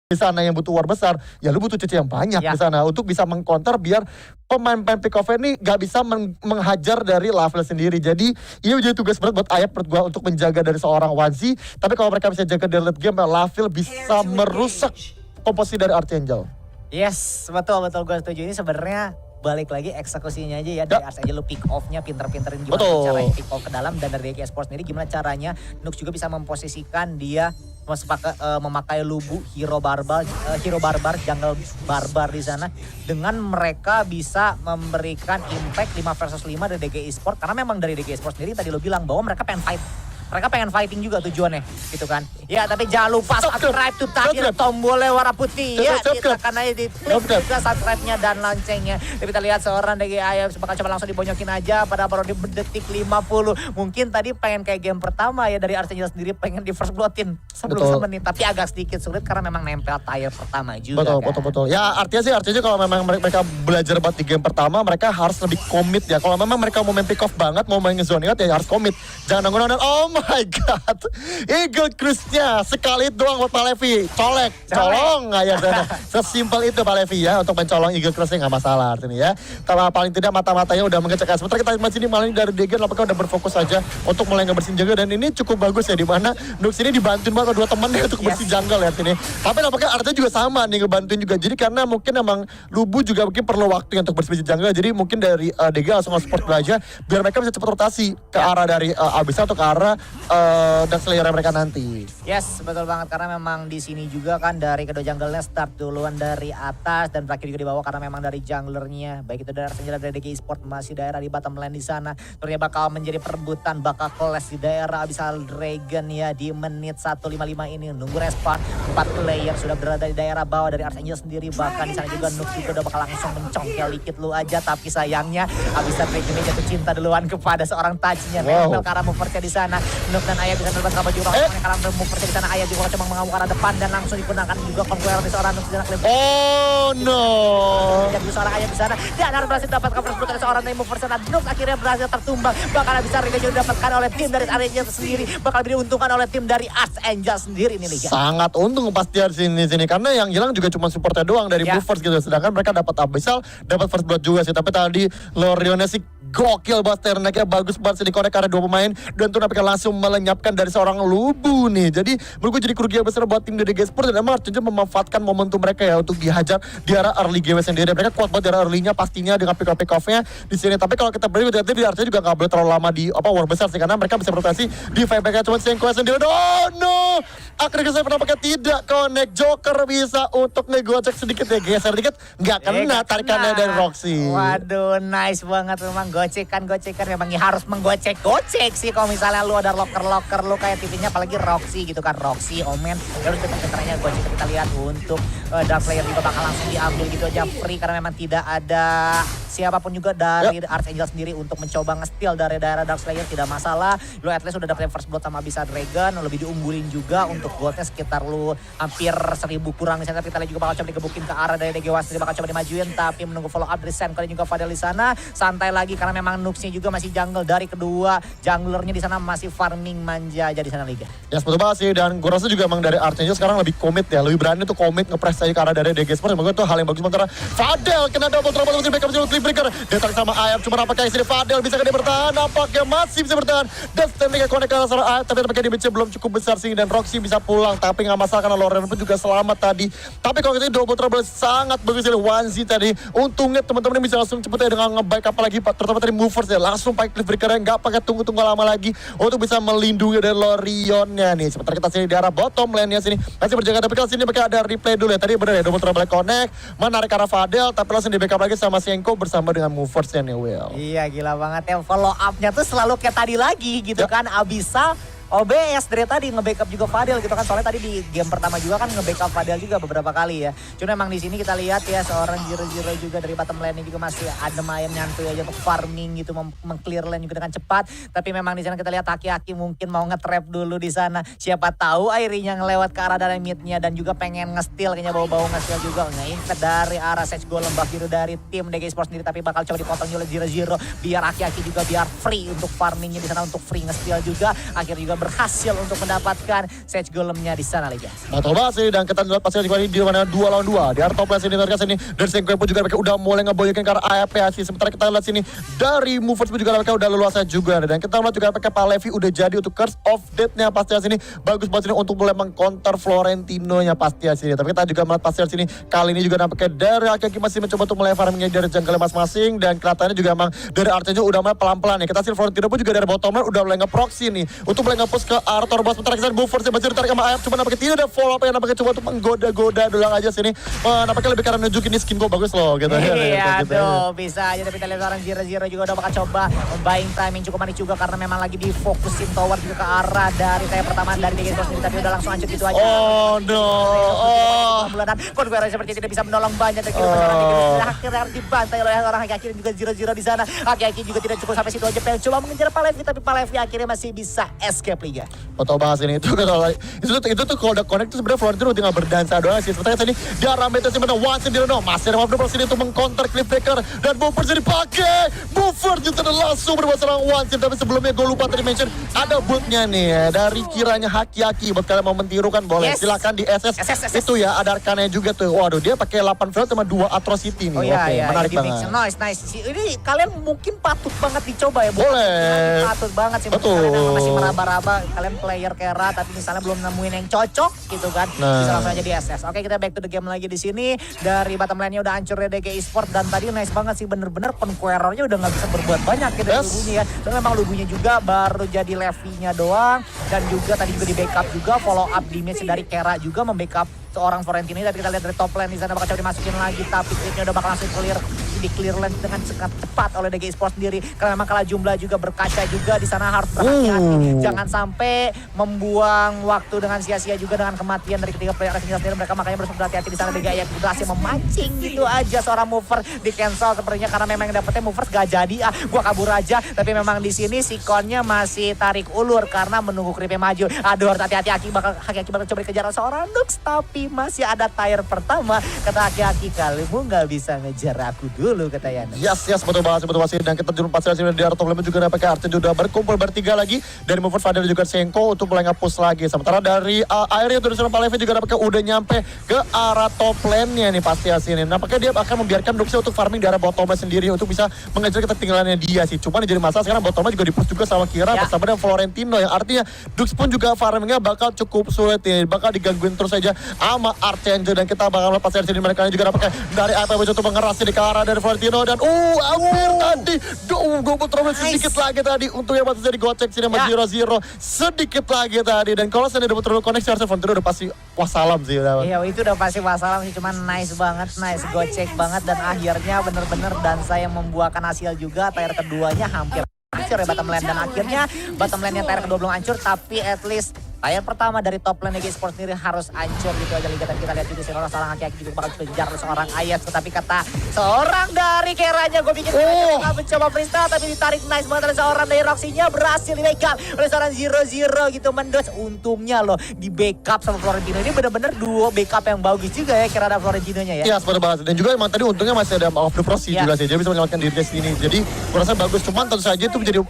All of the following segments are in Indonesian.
di sana yang butuh war besar, ya lu butuh CC yang banyak di sana untuk bisa mengcounter biar pemain-pemain pick off ini gak bisa menghajar dari Lavelle sendiri. Jadi ini menjadi tugas berat buat Ayap menurut gue untuk menjaga dari seorang Wanzi. Tapi kalau mereka bisa jaga dari late game, Lavelle bisa merusak komposisi dari Archangel. Yes, betul gue setuju. Ini sebenarnya balik lagi eksekusinya aja ya dari Archangel, lu pick off-nya pinter-pinterin gimana caranya pick off ke dalam, dan dari DK Esports sendiri gimana caranya Nux juga bisa memposisikan dia memakai Lubu, hero barbar, jungle barbar di sana, dengan mereka bisa memberikan impact 5 versus 5 dari DK Esports, karena memang dari DK Esports sendiri tadi lo bilang bahwa mereka pengen fight. Mereka pengen fighting juga tujuannya, gitu kan. Ya, tapi jangan lupa subscribe tuh tadi tombolnya warna putih ya. Ditekan aja di klik juga subscribe-nya dan loncengnya. Tapi kita lihat seorang DG Ayap bakal coba langsung dibonyokin aja pada baru di detik 50. Mungkin tadi pengen kayak game pertama ya dari Archangel sendiri, pengen di first blootin sebelum semenit. Tapi agak sedikit sulit karena memang nempel tire pertama juga. Betul. Ya artinya sih kalau memang mereka belajar buat di game pertama, mereka harus lebih komit ya. Kalau memang mereka mau main pick off banget, mau main ngezone ya harus komit. Jangan nanggung-nanggung, oh my god, Eagle Cruise-nya sekali doang buat Pak Levi, colong nggak ya sana. Sesimpel itu Pak Levi ya, untuk mencolong Eagle Cruise-nya nggak masalah artinya ya. Tapi paling tidak mata-matanya udah mengecek. Sementara kita masih ini malah dari DG apakah udah berfokus saja untuk mulai ngebersihin jaga, dan ini cukup bagus ya, dimana Nux ini dibantuin banget dua temennya untuk bersih jungle ya sini. Tapi apakah artinya juga sama nih ngebantuin juga, jadi karena mungkin emang Lubu juga mungkin perlu waktu untuk bersih jungle, jadi mungkin dari DG langsung support aja biar mereka bisa cepat rotasi ke arah dari Abyssal atau ke arah Dark Slayer mereka nanti. Yes, betul banget, karena memang di sini juga kan dari kedua jungle-nya start duluan dari atas dan berakhir juga di bawah, karena memang dari junglernya baik itu dari Archangel dari DK Esports masih daerah di bottom lane di sana. Ternyata bakal menjadi perebutan, bakal clash di daerah Abyssal Dragon ya di menit 1:55 ini. Nunggu respawn, 4 player sudah berada di daerah bawah dari Archangel sendiri, bahkan di sana juga Nuk juga udah bakal langsung mencongkel dikit lu aja, tapi sayangnya Abyssal Dragon ini jatuh cinta duluan kepada seorang touch-nya. Nempel karena moversnya di sana. Nuk dan Ayah bisa nembak sama juga karena moversnya di sana. Ayah juga coba mengamuk ke arah depan dan langsung digunakan juga conqueror di seorang Nuk di sana. Oh no. Jadi seorang Ayah di sana dan harus berhasil dapatkan first blood dari seorang moversnya. Nuk akhirnya berhasil tertumbang. Bakal bisa Riga juga didapatkan oleh tim dari Archangel sendiri. Bakal diuntungkan oleh tim dari Archangel sendiri ini Liga. Sangat untung pasti di sini karena yang hilang juga cuma supportnya doang dari movers gitu. Sedangkan mereka dapat Abyssal, dapat first blood juga sih. Tapi tadi Lorionnya sih gokil banget, Terneknya bagus banget sih dikonek karena dua pemain, dan tuh mereka langsung melenyapkan dari seorang Lubu nih. Jadi menurut gue jadi kerugian besar buat tim dari DG Esports, dan emang Archangel memanfaatkan momentum mereka ya untuk dihajar di arah early game sendiri. Mereka kuat banget di arah early-nya pastinya dengan pick off-nya di sini. Tapi kalau kita berarti di Archangel juga nggak boleh terlalu lama di war besar sih, karena mereka bisa berotasi di fight-back-nya cuma Senko sendiri. Oh no, akhirnya saya nampaknya tidak connect. Joker bisa untuk ngegocek sedikit ya, geser dikit nggak kena tarikannya dari Roxy. Waduh, nice banget memang. Gocekan memang harus menggocek sih kalau misalnya lu ada locker lu kayak TV-nya, apalagi Roxy gitu kan, Roxy, Omen, harus pinter-pinternya gocek. Kita lihat untuk Dark Slayer juga bakal langsung diambil gitu aja free, karena memang tidak ada siapapun juga dari Archangel sendiri untuk mencoba nge-steal dari daerah Dark Slayer. Tidak masalah, lu at least udah dapet first blood sama Abyssal Dragon, lebih diunggulin juga untuk goldnya sekitar lu hampir 1000 kurang di sana. Kita lihat juga bakal coba digebukin ke arah dari DG One sendiri, bakal coba dimajuin, tapi menunggu follow up dari Sam kali juga Fadel di sana. Santai lagi karena memang Nuxnya juga masih jungle, dari kedua junglernya di sana masih farming manja aja di sana Liga. Ya betul banget sih, dan gue rasa juga emang dari Archangel sekarang lebih komit ya, lebih berani tuh komit nge-press aja ke arah dari DG Esports. Semoga itu hal yang bagus, sementara Fadel kena double trouble untuk backup clip breaker. Datang sama Ayam, cuma apakah istri Fadel bisa dia bertahan? Apakah masih bisa bertahan? Dan Stanley connect ke arah seorang Ayam, tapi apakah damage belum cukup besar sih, dan Roxy bisa pulang, tapi nggak masalah karena Loren pun juga selamat tadi. Tapi kalau kita double trouble sangat bagus dari Wanzi tadi. Untungnya teman-teman bisa langsung cepet ya dengan nge-backup apalagi terutama tadi movers ya, langsung pakai cliff breaker-nya, nggak pakai tunggu-tunggu lama lagi untuk bisa melindungi dari Lorionnya nih. Sementara kita sini di arah bottom lane-nya sini masih berjaga, tapi kalau sini mereka ada replay dulu ya. Tadi benar ya, double trouble connect, menarik arah Fadel, tapi langsung di backup lagi sama Senko bersama dengan movers-nya nih Will. Iya gila banget ya, follow up-nya tuh selalu kayak tadi lagi gitu kan. Abyssal OBS dari tadi nge-backup juga Fadel gitu kan, soalnya tadi di game pertama juga kan nge-backup Fadel juga beberapa kali ya. Cuma emang di sini kita lihat ya seorang Jiro juga dari bottom lane juga masih adem ayam nyantuy aja untuk farming gitu, meng-clear lane juga dengan cepat. Tapi memang di sana kita lihat Aki mungkin mau nge-trap dulu di sana. Siapa tahu Airinya ngelewat ke arah dari mid-nya dan juga pengen nge-steal, kayaknya bau-bau nge-steal juga. Nge-invade dari arah Sage Golem biru dari tim DG Esports sendiri, tapi bakal coba dipotong oleh Jiro biar Aki juga biar free untuk farmingnya di sana, untuk free nge-steal juga. Akhirnya juga berhasil untuk mendapatkan Sage Golemnya di sana Liga. Betul banget sih, dan kita lihat pasti di mana 2 lawan 2 di area top lane sini terkait sini dari Senko pun juga mereka udah mulai ngeboyokin ke arah AFP sih. Sementara kita lihat sini dari Movers pun juga mereka udah leluasa juga, dan kita lihat juga mereka Palevi udah jadi untuk Curse of Death-nya pasti sini bagus banget sini untuk mulai mengcounter Florentino-nya pasti sini. Tapi kita juga melihat pasti sini kali ini juga nampaknya dari Aki masih mencoba untuk mulai farming dari jungle masing-masing, dan kelihatannya juga emang dari Archangel's udah mulai pelan-pelan nih. Kita sih Florentino pun juga dari bottom lane udah mulai nge-proxy nih untuk mulai nge-push ke arah Torbas. Sementara kita Movers yang masih ditarik sama AF, cuma nampaknya tidak ada follow up yang nampaknya coba untuk menggoda-goda doang aja sini. Nampaknya lebih karena nunjukin ini skin gue bagus loh gitu. Iya tuh bisa aja, tapi kita lihat orang Zero juga udah bakal coba buying timing cukup manis juga karena memang lagi difokusin tower juga ke arah dari saya pertama dari DG Sports sendiri, tapi udah langsung hancur gitu aja. Oh no. Bulanan Conqueror seperti tidak bisa menolong banyak dan akhirnya harus dibantai oleh orang Haki dan juga Zero di sana. Haki juga tidak cukup sampai situ aja, pengen coba mengejar Palevi, tapi Palevi akhirnya masih bisa escape Liga. Betul bahas ini itu kalau itu tuh kalau udah connect tuh sebenarnya Florentino tinggal berdansa doang sih. Sementara tadi dia Rambetes sih benar one sendiri dong. Masih ada waktu sini untuk mengcounter Cliffbreaker dan Movers dipakai. Movers juga langsung berbuat serang one sih, tapi sebelumnya gue lupa tadi mention ada bootnya nih ya, dari kiranya Haki buat kalian mau mentiru kan boleh. Yes. Silakan di SS itu ya, ada arkannya juga tuh. Waduh, dia pakai 8 field sama 2 atrocity nih. Oh iya, oke, iya, menarik di banget. Nice. Ini kalian mungkin patut banget dicoba ya. Boleh. Patut banget sih. Betul. Kalian yang masih meraba-raba, kalian player Kera tapi misalnya belum nemuin yang cocok gitu kan. Nah. Bisa langsung aja di SS. Oke, kita back to the game lagi di sini. Dari bottom lane-nya udah hancur ya DG Esports, dan tadi nice banget sih, bener-bener Conqueror-nya udah nggak bisa berbuat banyak gitu. Yes. Lugunya. Dan memang Lugunya juga baru jadi Levi-nya doang, dan juga tadi juga di backup juga follow up damage dari Kera juga membackup seorang Florentino. Tadi kita lihat dari top lane di sana bakal coba dimasukin lagi, tapi creepnya udah bakal langsung di clear lane dengan sangat cepat oleh DG Esports sendiri, karena memang kalah jumlah juga berkaca juga di sana, harus berhati-hati jangan sampai membuang waktu dengan sia-sia juga dengan kematian dari ketiga player Arsenal sendiri. Mereka makanya harus berhati-hati di sana. DG yang berhasil memancing gitu aja seorang mover di cancel sepertinya, karena memang yang dapetnya movers gak jadi, gua kabur aja. Tapi memang di sini si Konnya masih tarik ulur karena menunggu creepnya maju. Aduh, harus hati-hati, Aki bakal coba dikejar seorang Nux, tapi masih ada tire pertama. Kata Aki, kalimu gak bisa ngejar aku dulu, kata Yana. Yes, betul banget. Dan kita jurun pasir sini di arah top lane juga pakai Archen juga berkumpul bertiga lagi dari Movers Fadil juga Senko untuk mulai nge-push lagi. Sementara dari airnya dari sana Palevi juga pakai udah nyampe ke arah top lane-nya nih pasti sini. Nampaknya dia akan membiarkan Duxia untuk farming di arah bottom lane sendiri untuk bisa mengejar ketertinggalannya dia sih. Cuman jadi masalah sekarang bottom lane juga di-push juga sama Kira bersama dengan Florentino, yang artinya Dux pun juga farmingnya bakal cukup sulit nih. Bakal digangguin terus saja sama Archangel, dan kita bakal lepas dari sini. Mereka juga pakai dari APW untuk mengerasi di ke arah dari Florentino, dan hampir tadi double trouble sedikit lagi tadi untuk yang batas dari gocek sini sama 0-0 sedikit lagi tadi. Dan kalau saya double trouble koneksi harusnya Florentino udah pasti wassalam sih. Iya, itu udah pasti wassalam sih, cuman nice banget, nice gocek banget, dan akhirnya bener-bener Dansa yang membuahkan hasil juga. Tier keduanya hampir hancur ya bottom lane, dan akhirnya bottom lane yang tier kedua belum hancur, tapi at least tier pertama dari top lane DG Esports sendiri harus hancur gitu aja Liga. Dan kita lihat juga seorang Aki juga bakal dikejar oleh seorang Ayas, tetapi kata seorang dari Keranya, gue pikir bakal mencoba freestyle, tapi ditarik nice banget oleh seorang dari Roxy-nya, berhasil di backup oleh seorang 0-0 gitu, mendos. Untungnya loh di backup sama Florentino. Ini bener-bener duo backup yang bagus juga ya Kera dan Florentino-nya ya. Iya, seperti banget. Dan juga emang tadi untungnya masih ada off the proxy juga sih, jadi bisa menyelamatkan dirinya sini. Jadi gue rasa bagus, cuman tentu saja itu menjadi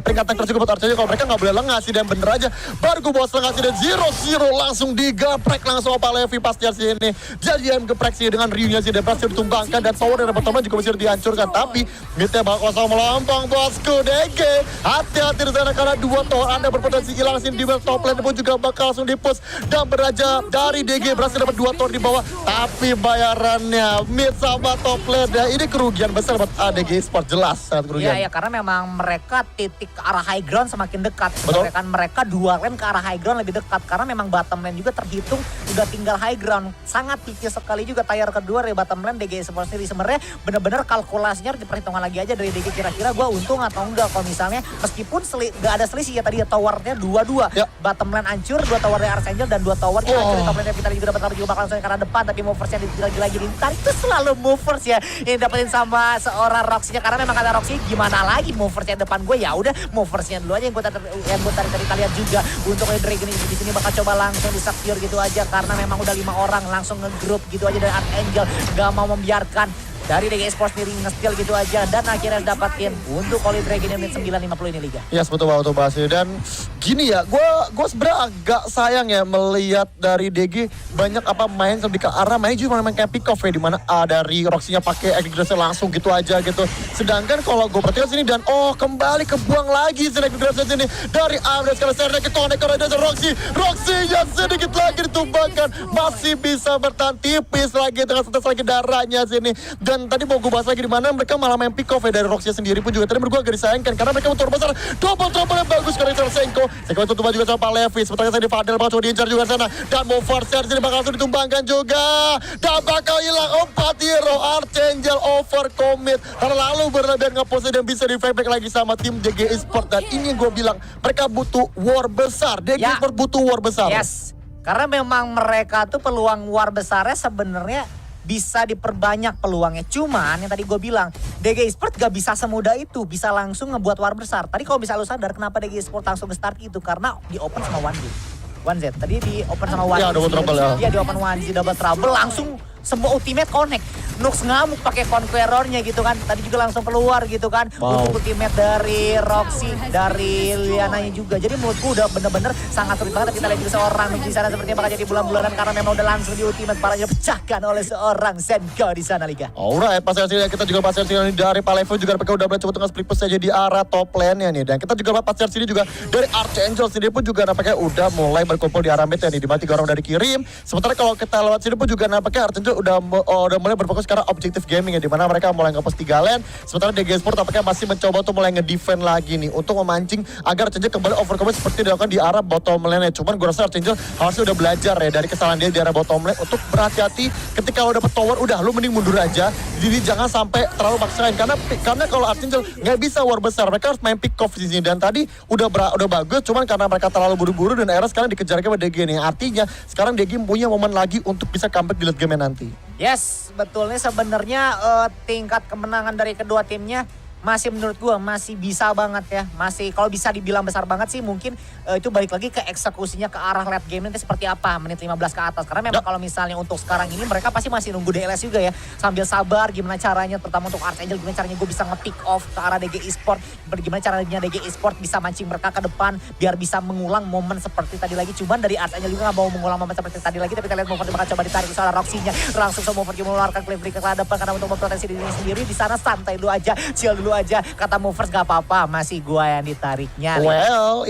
peringatan terus juga buat Archangel's kalau mereka nggak boleh lengah sih. Dan bener aja baru gue bawa setengah sih, dan 0-0 langsung digeprek langsung sama Palevi pasti sini. Jadi yang geprek sih dengan Ryu-nya sih, dan berhasil ditumbangkan, dan tower dari pertama juga bisa dihancurkan. Tapi midnya bakal kosong melompong bosku DG. Hati-hati di sana karena 2 tower Anda berpotensi hilang sini. Di top lane pun juga bakal langsung di-push, dan beraja dari DG berhasil dapat 2 tower di bawah. Tapi bayarannya mid sama top lane ya, ini kerugian besar buat DG Esports, jelas sangat kerugian. Iya, karena memang mereka titik ke arah high ground semakin dekat. Betul. Kan mereka 2 lane ke arah high ground lebih dekat, karena memang bottom lane juga terhitung udah tinggal high ground. Sangat tipis sekali juga tier kedua dari bottom lane DG Esports sendiri. Sebenarnya benar-benar kalkulasinya harus diperhitungkan lagi aja dari DG, kira-kira gue untung atau enggak kalau misalnya meskipun gak ada selisih ya, tadi ya towernya 2-2 bottom lane hancur, 2 tower dari Archangel dan 2 tower hancur. Top lane Vitaly juga dapat tower juga bakal langsung ke arah depan, tapi moversnya lagi ditarik. Itu selalu movers ya yang dapetin sama seorang Roxy-nya, karena memang kata Roxy gimana lagi moversnya depan gue, ya udah moversnya dulu aja yang gue tarik tadi. Kita lihat juga untuk Dragon di sini bakal coba langsung disecure gitu aja, karena memang udah 5 orang langsung ngegroup gitu aja, dan Archangel gak mau membiarkan dari DG Esports sendiri nge-steal gitu aja, dan akhirnya dapatin untuk Holy Dragon yang menit 9.50 ini Liga. Yes, betul banget. Dan Gini ya, gue sebenarnya agak sayang ya melihat dari DG banyak main lebih ke arah main juga main kayak pick off ya, dimana dari Roxy-nya pakai Aggressor langsung gitu aja gitu. Sedangkan kalau gue perhatikan sini dan kembali kebuang lagi Aggressor sini dari Amres kalau saya ke connect dari Roxy-nya sedikit lagi ditumbangkan, masih bisa bertahan tipis lagi dengan setes lagi darahnya sini. Dan tadi mau gue bahas lagi dimana mereka malah main pick off ya dari Roxy sendiri pun juga tadi menurut gue agak disayangkan karena mereka motor besar double trouble yang bagus karena Senko itu tumbang juga sama Pak Levi. Sementara tadi Fadel bakal diincar juga sana dan mau forcer sini bakal langsung ditumbangkan juga dan bakal hilang 4 hero. Archangel overcommit terlalu berlebihan nge-pose dan bisa di back lagi sama tim DG Esports. Dan ini yang gue bilang mereka butuh war besar. DG Esports butuh war besar. Yes, karena memang mereka tuh peluang war besarnya sebenarnya bisa diperbanyak peluangnya. Cuman yang tadi gue bilang, DG Esports gak bisa semudah itu, bisa langsung ngebuat war besar. Tadi kalau bisa lu sadar kenapa DG Esports langsung nge-start itu, karena di open sama 1Z. Tadi di open sama 1Z. Ya, double trouble ya. Iya, di open 1Z double trouble langsung semua ultimate connect. Nux ngamuk pakai Conqueror-nya gitu kan. Tadi juga langsung keluar gitu kan. Wow. Untuk ultimate dari Roxy, dari Liananya juga. Jadi menurutku udah bener-bener sangat sulit banget. Kita lihat juga seorang Nux di sana sepertinya bakal jadi bulan-bulanan karena memang udah langsung di ultimate parahnya pecahkan oleh seorang Senko di sana, Liga. Alright, pasir sini kita juga pasir sini dari Palevo juga mereka udah coba tengah split push saja di arah top lane-nya nih. Dan kita juga pasir sini juga dari Archangel sendiri pun juga nampaknya udah mulai berkumpul di arah mid ya nih. Di mana 3 orang dari kirim. Sementara kalau kita lewat sini pun juga nampaknya Archangel udah mulai berfokus karena objektif gaming ya, dimana mereka mulai nge-post 3 lane. Sementara DG Esports tampaknya masih mencoba untuk mulai nge-defend lagi nih untuk memancing agar Archangel kembali overcommit seperti dilakukan di arah bottom lane. Cuman gue rasa Archangel harusnya udah belajar ya dari kesalahan dia di arah bottom lane untuk berhati-hati ketika lo dapet tower, udah lo mending mundur aja. Jadi jangan sampai terlalu maksain karena kalau Archangel nggak bisa war besar, mereka harus main pick off di sini. Dan tadi udah bagus, cuman karena mereka terlalu buru-buru dan akhirnya sekarang dikejar sama DG nih. Artinya sekarang DG punya momen lagi untuk bisa comeback di late game nanti. Yes, betulnya sebenarnya tingkat kemenangan dari kedua timnya masih menurut gue masih bisa banget ya. Masih kalau bisa dibilang besar banget sih mungkin itu balik lagi ke eksekusinya ke arah late game nanti seperti apa menit 15 ke atas. Karena memang kalau misalnya untuk sekarang ini mereka pasti masih nunggu DLS juga ya. Sambil sabar gimana caranya terutama untuk Archangel gimana caranya gue bisa nge-pick off ke arah DG Esports. Gimana caranya DG Esports bisa mancing mereka ke depan biar bisa mengulang momen seperti tadi lagi. Cuman dari Archangel juga gak mau mengulang momen seperti tadi lagi. Tapi kita lihat Mover bakal coba ditarik ke arah Roxy-nya. Langsung sama Mover mengeluarkan Clevery ke depan karena untuk memproteksi diri sendiri. Di sana santai dulu aja, chill dulu aja. Kata Movers gak apa-apa, masih gua yang ditariknya. Well,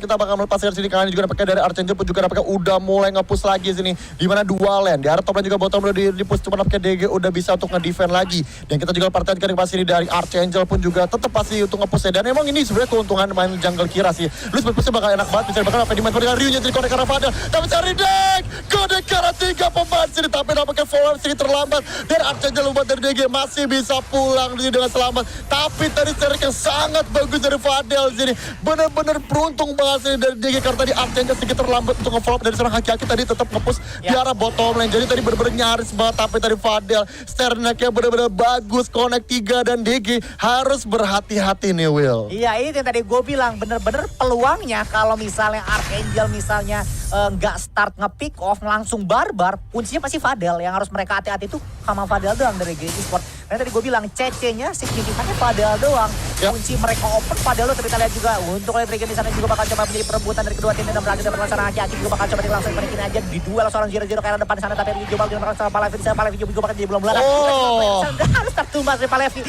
kita bakal melepas dari sini kali ini juga pakai dari Archangel pun juga pakai udah mulai nge-push lagi sini. Di mana 2 lane, di arah top lane juga bottom udah di-push, cuma pakai DG udah bisa untuk nge-defend lagi. Dan kita juga perhatikan pas ini dari Archangel pun juga tetap pasti untuk nge-push ya. Dan emang ini sebenarnya keuntungan main jungle Kira sih. Lu push-nya bakal enak banget, bisa bakal di main dengan Ryu-nya jadi kode karena Fadel. Tapi cari deck, kode karena 3 pemain sini, tapi nampaknya follow sini terlambat. Dan Archangel membuat dari DG masih bisa pulang dengan selamat. Tapi tadi serik yang sangat bagus dari Fadel sini. Bener-bener beruntung banget sini dari DG karena tadi Archangel sedikit terlambat untuk nge-follow dari seorang Haki-Haki tadi tetap nge-push di arah bottom lane. Jadi tadi bener-bener nyaris banget, tapi tadi Fadel Sternek-nya bener-bener bagus, connect 3 dan DG harus berhati-hati nih Will. Iya, ini yang tadi gue bilang bener-bener peluangnya kalau misalnya Archangel misalnya nggak start nge-pick off langsung barbar, kuncinya pasti Fadel. Yang harus mereka hati-hati itu sama Fadel doang dari DG Esports. Karena tadi gue bilang CC-nya signifikannya Fadel doang. Kunci mereka open Fadel lo, tapi kita lihat juga untuk Red Dragon di sana juga bakal coba menjadi perebutan dari kedua tim dan berlanjut dari perlawanan Haki-Haki juga bakal coba langsung balikin aja di duel seorang 0-0 kayak depan di sana, tapi dicoba dengan sama Palevi di sana. Palevi juga bakal jadi bulan-bulanan. Harus tertumbas dari Palevi.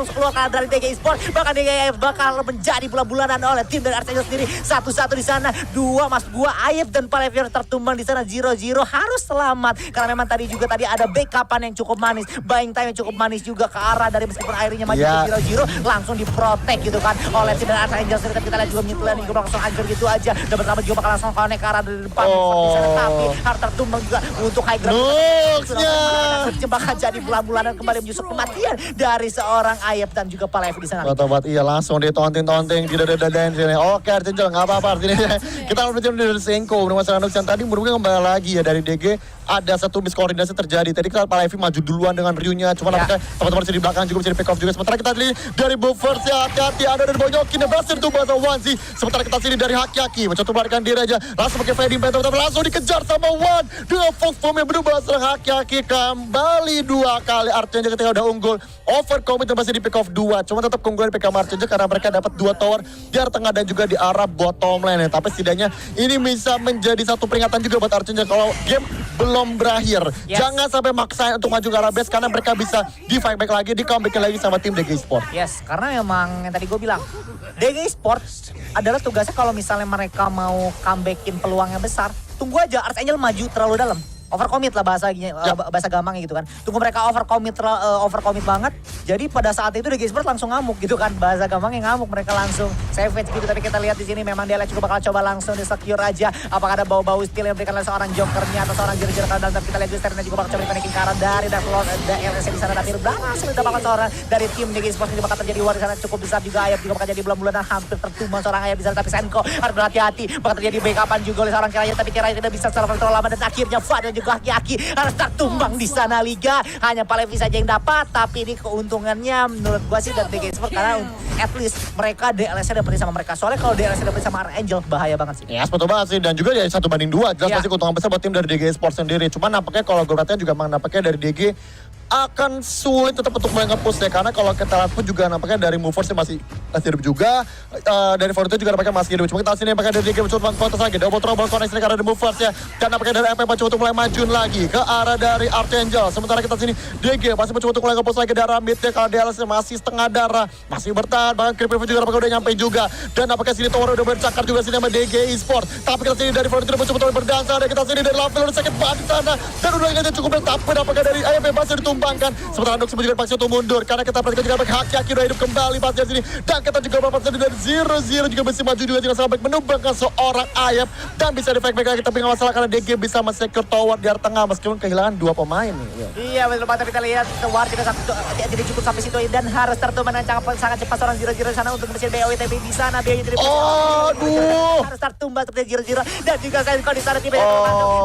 Keluar dari DG Esports, bahkan DG bakal menjadi bulan-bulanan oleh tim dari Archangel sendiri. 1-1 di sana, 2 mas 2 Ayef dan Palevi harus tertumbang di sana. 0-0 harus selamat karena memang tadi ada backupan yang cukup manis, buying time yang cukup manis juga ke arah dari meskipun airnya maju ke 0-0 langsung diprotek gitu kan oleh tim dari Archangel sendiri. Kita lihat juga nyetlan juga langsung hancur gitu aja dan pertama juga bakal langsung connect ke arah dari depan di sana, tapi harus tertumbang juga untuk high ground. Bakal jadi bulan-bulanan kembali menyusup kematian dari seorang Ayep dan juga Palevi di sana. Obat iya langsung ditonting-tonting tidak dadain sini. Oke Archangel nggak apa-apa artinya. Kita berbicara dari Senko bermasalah Nux yang tadi berhubungan kembali lagi ya dari DG. Ada satu miskoordinasi terjadi. Tadi kan Palevi maju duluan dengan Ryu-nya ya. Cuma nampaknya teman-teman di belakang juga bisa di pick off juga. Sementara kita lihat dari Movers ya, hati-hati ada dari Bonyokin yang berhasil tumbang sama Wanzi. Sementara kita sini dari Haki-Haki mencoba melarikan diri aja. Langsung pakai fading panther tapi langsung dikejar sama Wan. Dengan Fox Bomb yang berubah serang Haki-Haki kembali 2 kali. Arcangel ketika udah unggul overcommit dan masih di pick off 2. Cuma tetap keunggulan PK Arcangel karena mereka dapat 2 tower di arah tengah dan juga di arah bottom lane ya. Tapi setidaknya ini bisa menjadi satu peringatan juga buat Arcangel kalau game belum berakhir. Yes. Jangan sampai maksain untuk maju ke arah base karena mereka bisa di fight back lagi, di comeback lagi sama tim DG Sport. Yes, karena memang yang tadi gue bilang, DG Sport adalah tugasnya kalau misalnya mereka mau comebackin peluang yang besar, tunggu aja Archangel maju terlalu dalam. Overcommit lah bahasanya, bahasa gampangnya gitu kan. Tunggu mereka overcommit banget. Jadi pada saat itu DG Sport langsung ngamuk gitu kan. Bahasa gampangnya ngamuk, mereka langsung savage gitu. Tapi kita lihat di sini memang dia juga bakal coba langsung di-secure aja. Apakah ada bau-bau steal yang diberikan oleh seorang jokernya atau seorang jir-jir dalam. Tapi kita lihat Sterna juga bakal coba dipanikin ke arah dari LSC di sana. Tapi berhasil mendapatkan seorang dari tim DG Sport ini bakal terjadi war di sana cukup besar juga. Ayap juga bakal jadi bulan-bulanan hampir tertumbang seorang Ayap di sana. Tapi Senko harus berhati-hati. Bakal terjadi backupan juga oleh seorang Kiranya. Tapi Kiranya tidak bisa secara terlalu lama dan akhirnya Fad dan juga Haki-Haki harus tertumbang di sana Liga. Hanya Palevi saja yang dapat, tapi ini keuntungannya menurut gua sih dari DG Sport karena at least mereka DLS-nya dapetin sama mereka. Soalnya kalau DLS-nya dapetin sama Archangel bahaya banget sih. Ya, betul banget sih. Dan juga ya 1-2. Jelas pasti keuntungan besar buat tim dari DG Sport sendiri. Cuman nampaknya kalau gue perhatikan juga memang nampaknya dari DG akan sulit tetap untuk mulai nge-push ya. Karena kalau kita lihat pun juga nampaknya dari Movers masih hidup juga. Dari Fortnite juga nampaknya masih hidup. Cuma kita sini nampaknya dari DG mencoba kontes lagi. Double trouble connect karena dari Movers ya. Dan nampaknya dari MP mencoba untuk mulai maju lagi ke arah dari Archangel. Sementara kita sini DG masih mencoba untuk mulai nge-push lagi darah mid-nya. Kalau DLS masih setengah darah. Masih bertahan. Bahkan Creep juga nampaknya udah nyampe juga. Dan nampaknya sini tower udah bercakar juga sini sama DG Esport. Tapi kita sini dari Fortnite mencoba untuk berdansa. Dan kita sini dari Lavel udah sakit banget di sana. Dan udah aja cukup bertap. Nampaknya dari AMP masih ditumbangkan. Sementara Nox juga dipaksa untuk mundur. Karena kita perhatikan juga Haki-Haki udah hidup kembali pas di sini. Dan kita juga berapa dari 0-0 juga bisa maju juga sampai menumbangkan seorang Ayap. Dan bisa di back lagi tapi nggak masalah karena DG bisa men-secure tower di arah tengah meskipun kehilangan 2 pemain nih. Iya betul banget, kita lihat War tidak jadi cukup sampai situ dan harus tertumbang dengan sangat cepat seorang 0-0 di sana untuk mesin BOW tapi di sana BOW tidak bisa. Aduh. Harus tertumbang seperti 0-0 dan juga Senko di sana tiba-tiba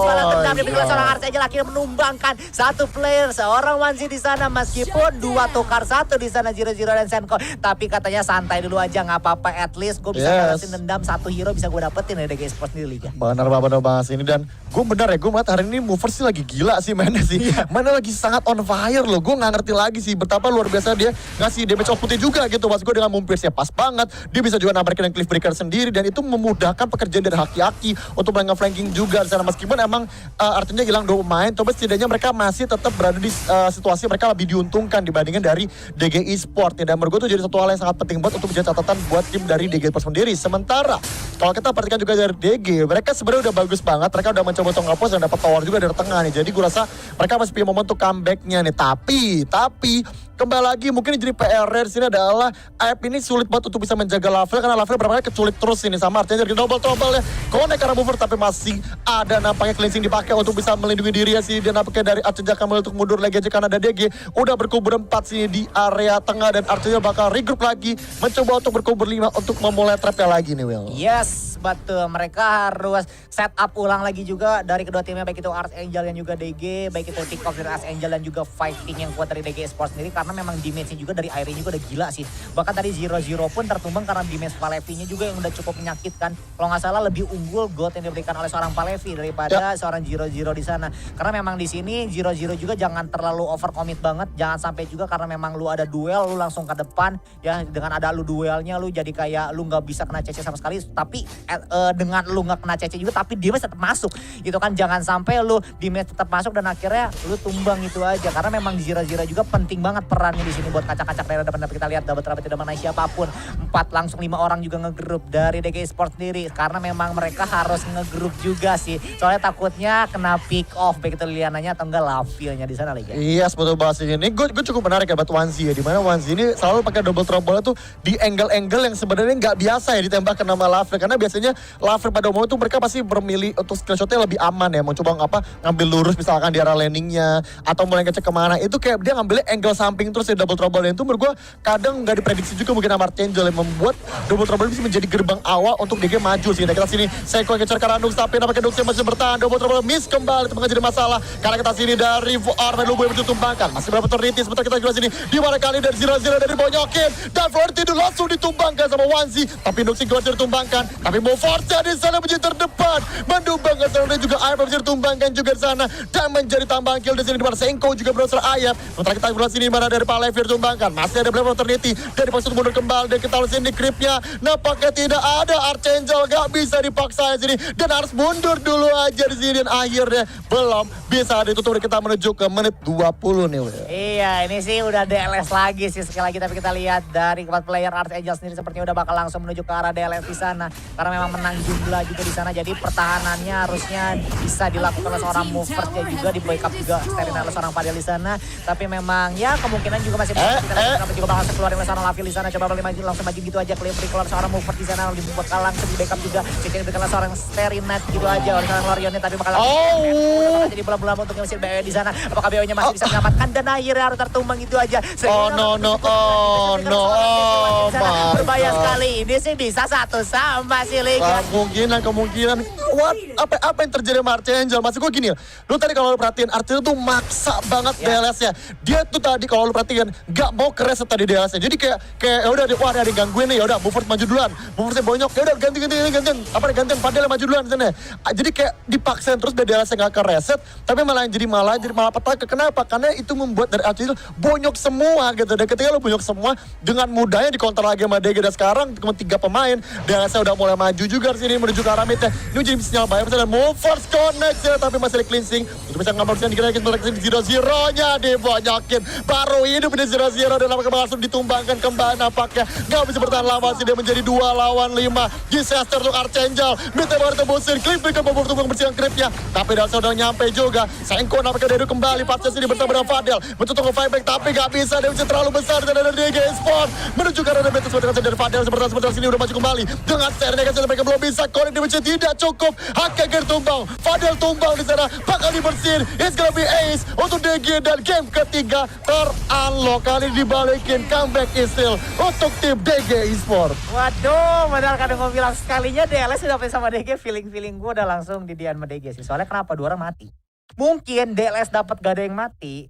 malah tendang dan seorang Archangel akhirnya menumbangkan satu player seorang Wanzi di sana meskipun 2 tukar 1 di sana 0-0 dan Senko tapi katanya santai dulu aja nggak apa-apa at least gue bisa ngalasin dendam 1 hero bisa gue dapetin dari DG Sport di Liga. Benar banget ini dan gue benar ya gue melihat hari ini Movers sih lagi gila sih mainnya sih. Mainnya lagi sangat on fire loh. Gue nggak ngerti lagi sih betapa luar biasa dia ngasih damage outputnya juga gitu. Mas gue dengan Mumpirsnya pas banget. Dia bisa juga nabrakin Cliff Breaker sendiri dan itu memudahkan pekerjaan dari Haki-Haki untuk mulai nge-flanking juga di sana meskipun emang artinya hilang 2 pemain. Tapi setidaknya mereka masih tetap berada di situasi mereka lebih diuntungkan dibandingkan dari DG Esport ya. Dan menurut gue itu jadi satu hal yang sangat penting buat untuk menjadi catatan buat tim dari DG Esport sendiri. Sementara kalau kita perhatikan juga dari DG, mereka sebenarnya udah bagus banget. Mereka udah mencoba untuk nge-push dan dapat tower juga dari tengah nih. Jadi gue rasa mereka masih punya momen untuk comeback-nya nih. Tapi kembali lagi mungkin jadi PR di sini adalah Ayap ini sulit banget untuk bisa menjaga Lavel karena Lavel berapa kali keculik terus ini sama Archangel double trouble ya. Connect karena mover tapi masih ada nampaknya cleansing dipakai untuk bisa melindungi diri ya sih. Dan nampaknya dari Archangel kembali untuk mundur lagi aja karena ada DG udah berkubur 4 sini di area tengah dan Archangel bakal regroup lagi mencoba untuk berkubur 5 untuk memulai trapnya lagi nih Will. Yes, betul. Mereka harus set up ulang lagi juga dari kedua timnya baik itu Archangel dan juga DG, baik itu pick off dari Archangel dan juga fighting yang kuat dari DG Esports sendiri karena memang damage-nya juga dari Irene juga udah gila sih. Bahkan tadi 0-0 pun tertumbang karena damage Palevi-nya juga yang udah cukup menyakitkan. Kalau nggak salah lebih unggul gold yang diberikan oleh seorang Palevi daripada seorang 0-0 di sana. Karena memang di sini 0-0 juga jangan terlalu overcommit banget, jangan sampai juga karena memang lu ada duel lu langsung ke depan ya dengan ada lu duelnya lu jadi kayak lu nggak bisa kena CC sama sekali tapi dengan lu nggak kena CC juga tapi damage tetap masuk. Itu kan jangan sampai lu damage tetap masuk dan akhirnya lu tumbang itu aja karena memang 0-0 juga penting banget perannya di sini buat kacak-kacak daerah depan. Tapi kita lihat double trap tidak mengenai siapapun. 4 langsung 5 orang juga ngegroup dari DG Esports sendiri karena memang mereka harus ngegroup juga sih. Soalnya takutnya kena pick off baik itu Liliananya atau enggak Lavilnya di sana Liga. Iya, betul bahas ini. Gue cukup menarik ya buat Wanzi ya. Dimana Wanzi ini selalu pakai double trouble tuh di angle-angle yang sebenarnya nggak biasa ya ditembak ke nama Lavil karena biasanya biasanya Lavir pada umumnya tuh mereka pasti bermilih untuk skill shotnya lebih aman ya, mau coba ngambil lurus misalkan di arah landingnya atau mulai ngecek kemana, itu kayak dia ngambilnya angle samping terus ya double trouble, dan itu menurut gue kadang nggak diprediksi juga mungkin sama Archangel yang membuat double trouble bisa menjadi gerbang awal untuk DG maju sih. Nah kita sini Seiko ngejar ke Nux, tapi nampaknya Nux yang masih bertahan, double trouble miss kembali, itu menjadi masalah karena kita sini dari Armen Lubu yang ditumbangkan, masih berapa opportunity sebentar kita jelas sini di mana kali dari 0-0 dari Bonyokin dan Florentino langsung ditumbangkan sama Wanzi, tapi Nux yang ditumbangkan, tapi mau Forza di sana menjadi terdepan mendumbangkan sana, juga Ayap bisa ditumbangkan juga di sana dan menjadi tambahan kill di sini di mana Senko juga berusaha Ayap. Sementara kita jelas sini di mana dari Palevir ditumbangkan, masih ada beberapa opportunity dari posisi mundur kembali, dan kita lihat sini creepnya nampaknya tidak ada, Archangel gak bisa dipaksa di sini dan harus mundur dulu aja di sini, dan akhirnya belum bisa ditutup. Kita menuju ke menit 20 nih. Iya, ini sih udah DLS lagi sih sekali lagi, tapi kita lihat dari keempat player Archangel sendiri sepertinya udah bakal langsung menuju ke arah DLS di sana karena memang menang jumlah juga di sana, jadi pertahanannya harusnya bisa dilakukan oleh seorang movers ya, juga di backup juga Sterina oleh seorang Fadel di sana, tapi memang ya kemungkinan juga masih bisa kita lihat kenapa juga bakal keluar oleh seorang Lavil di sana, coba balik maju langsung maju gitu aja, clear keluar seorang movers di sana dibuat langsung di backup juga, jadi diberikan seorang Sterina gitu aja oleh seorang Lorionnya, tapi bakal jadi bola-bola untuk mesin BW di sana, apakah BW-nya masih bisa menyelamatkan dan akhirnya harus tertumbang gitu aja. Berbahaya sekali, ini sih bisa 1 sama sih Liga. Kemungkinan apa yang terjadi sama Archangel? Maksud gue gini, lu tadi kalau lu perhatiin Archangel tuh maksa banget DLS-nya. Dia tuh tadi kalau lu perhatiin gak mau kereset tadi DLS-nya. Jadi kayak udah wah ada yang gangguin nih, ya udah Movers maju duluan. Moversnya bonyok, ya udah ganti Fadel maju duluan di sana. Jadi kayak dipaksain terus biar DLS-nya gak kereset, tapi malah petaka. Kenapa? Karena itu membuat dari Archangel bonyok semua gitu. Dan ketika lu bonyok semua, dengan mudahnya dikonter lagi sama DG, dan sekarang cuma 3 pemain, DLS-nya udah mulai maju juga di sini menuju ke arah mid-nya. Ini jadi sinyal bahaya dan Movers connect ya, tapi masih ada cleansing. Untuk bisa ngambil sini kita di 0-0-nya dibonyokin. Baru hidup di 0-0 dan nampaknya langsung ditumbangkan kembali, nampaknya nggak bisa bertahan lama sih, dia menjadi 2 lawan 5. Disaster untuk Archangel. Mid-nya baru tembusin, Cliff berikan bobor tumbang bersihkan creepnya, tapi Dalsa udah nyampe juga. Senko nampaknya dari kembali pasnya sini bersama dengan Fadel mencoba untuk fightback, tapi nggak bisa, dia bisa terlalu besar dan ada DG Sport menuju ke arah Betis dari Fadel. Sebentar sini udah maju kembali dengan Serena kan mereka belum bisa connect, dia tidak cukup. Hakeger tumbang, Fadel tumbang di sana, bakal dibersihin. It's gonna be ace untuk DG dan game ketiga ter-unlock. Kali dibalikin, comeback is still untuk tim DG Esport. Waduh, benar kadang gue bilang sekalinya DLS udah sama DG, feeling gue udah langsung di Dian sama DG sih. Soalnya kenapa 2 orang mati? Mungkin DLS dapat gak ada yang mati,